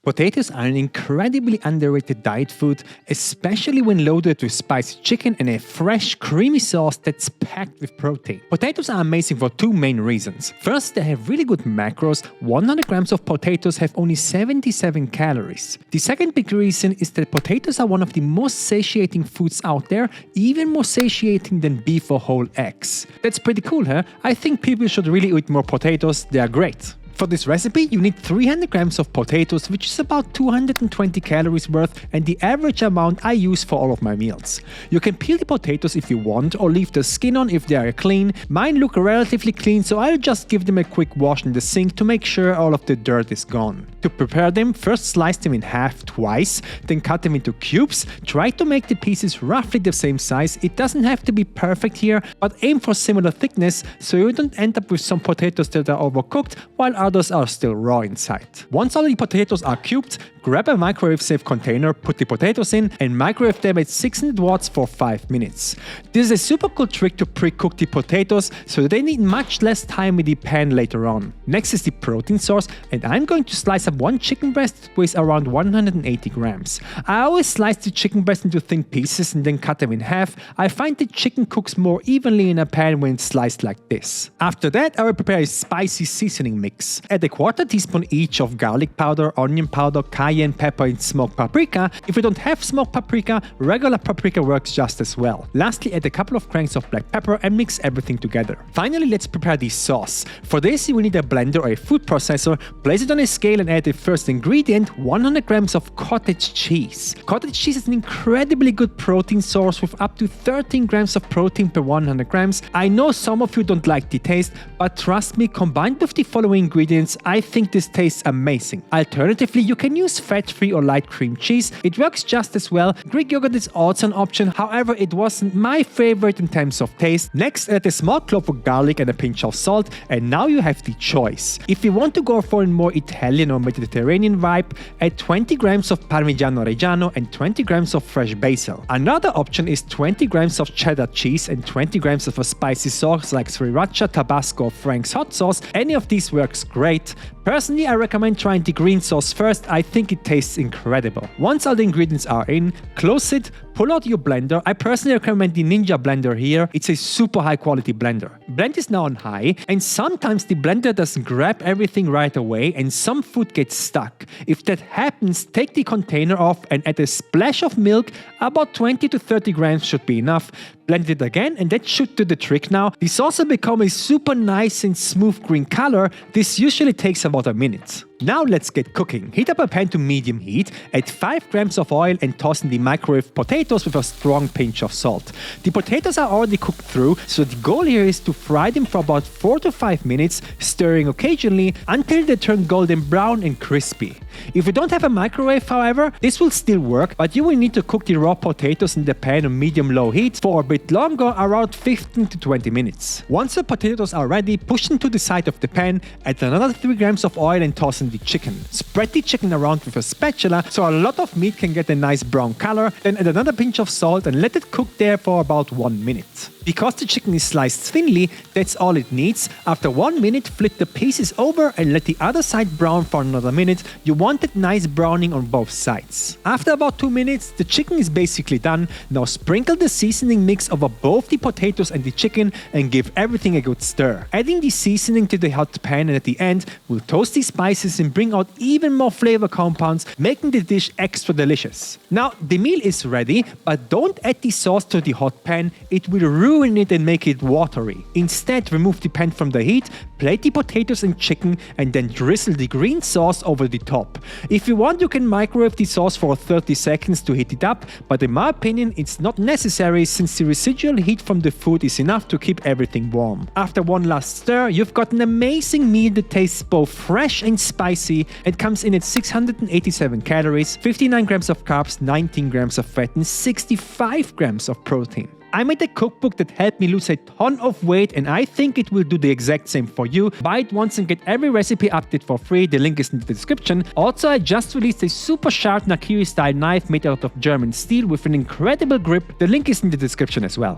Potatoes are an incredibly underrated diet food, especially when loaded with spicy chicken and a fresh, creamy sauce that's packed with protein. Potatoes are amazing for two main reasons. First, they have really good macros. 100 grams of potatoes have only 77 calories. The second big reason is that potatoes are one of the most satiating foods out there, even more satiating than beef or whole eggs. That's pretty cool, huh? I think people should really eat more potatoes, they are great. For this recipe, you need 300 grams of potatoes, which is about 220 calories worth and the average amount I use for all of my meals. You can peel the potatoes if you want or leave the skin on if they are clean. Mine look relatively clean, so I'll just give them a quick wash in the sink to make sure all of the dirt is gone. To prepare them, first slice them in half twice, then cut them into cubes. Try to make the pieces roughly the same size. It doesn't have to be perfect here, but aim for similar thickness so you don't end up with some potatoes that are overcooked while others are still raw inside. Once all the potatoes are cubed, grab a microwave-safe container, put the potatoes in, and microwave them at 600 watts for 5 minutes. This is a super cool trick to pre-cook the potatoes, so they need much less time in the pan later on. Next is the protein source, and I'm going to slice up one chicken breast that weighs around 180 grams. I always slice the chicken breast into thin pieces and then cut them in half. I find the chicken cooks more evenly in a pan when it's sliced like this. After that, I will prepare a spicy seasoning mix. Add a quarter teaspoon each of garlic powder, onion powder, cayenne pepper, and smoked paprika. If you don't have smoked paprika, regular paprika works just as well. Lastly, add a couple of cranks of black pepper and mix everything together. Finally, let's prepare the sauce. For this, you will need a blender or a food processor. Place it on a scale and add the first ingredient, 100 grams of cottage cheese. Cottage cheese is an incredibly good protein source with up to 13 grams of protein per 100 grams. I know some of you don't like the taste, but trust me, combined with the following ingredients, I think this tastes amazing. Alternatively, you can use fat-free or light cream cheese. It works just as well. Greek yogurt is also an option, however it wasn't my favorite in terms of taste. Next, add a small clove of garlic and a pinch of salt, and now you have the choice. If you want to go for a more Italian or Mediterranean vibe, add 20 grams of Parmigiano Reggiano and 20 grams of fresh basil. Another option is 20 grams of cheddar cheese and 20 grams of a spicy sauce like sriracha, Tabasco, or Frank's hot sauce. Any of these works great. Personally, I recommend trying the green sauce first. I think it tastes incredible. Once all the ingredients are in, close it, pull out your blender. I personally recommend the Ninja blender here. It's a super high quality blender. Blend is now on high, and sometimes the blender doesn't grab everything right away and some food gets stuck. If that happens, take the container off and add a splash of milk. About 20 to 30 grams should be enough. Blend it again, and that should do the trick now. The sauce will become a super nice and smooth green color. This usually takes about a minute. Now let's get cooking. Heat up a pan to medium heat, add 5 grams of oil and toss in the microwave potatoes with a strong pinch of salt. The potatoes are already cooked through, so the goal here is to fry them for about 4 to 5 minutes, stirring occasionally until they turn golden brown and crispy. If you don't have a microwave, however, this will still work, but you will need to cook the raw potatoes in the pan on medium-low heat for a bit longer, around 15 to 20 minutes. Once the potatoes are ready, push them to the side of the pan, add another 3 grams of oil and toss in the chicken. Spread the chicken around with a spatula so a lot of meat can get a nice brown color, then add another pinch of salt and let it cook there for about 1 minute. Because the chicken is sliced thinly, that's all it needs. After 1 minute, flip the pieces over and let the other side brown for another minute. You want that nice browning on both sides. After about 2 minutes, the chicken is basically done. Now sprinkle the seasoning mix over both the potatoes and the chicken and give everything a good stir. Adding the seasoning to the hot pan and at the end will toast the spices and bring out even more flavor compounds, making the dish extra delicious. Now the meal is ready, but don't add the sauce to the hot pan. It will ruin it and make it watery. Instead, remove the pan from the heat, plate the potatoes and chicken, and then drizzle the green sauce over the top. If you want, you can microwave the sauce for 30 seconds to heat it up, but in my opinion, it's not necessary since the residual heat from the food is enough to keep everything warm. After one last stir, you've got an amazing meal that tastes both fresh and spicy. It comes in at 687 calories, 59 grams of carbs, 19 grams of fat, and 65 grams of protein. I made a cookbook that helped me lose a ton of weight, and I think it will do the exact same for you. Buy it once and get every recipe update for free. The link is in the description. Also, I just released a super sharp Nakiri style knife made out of German steel with an incredible grip. The link is in the description as well.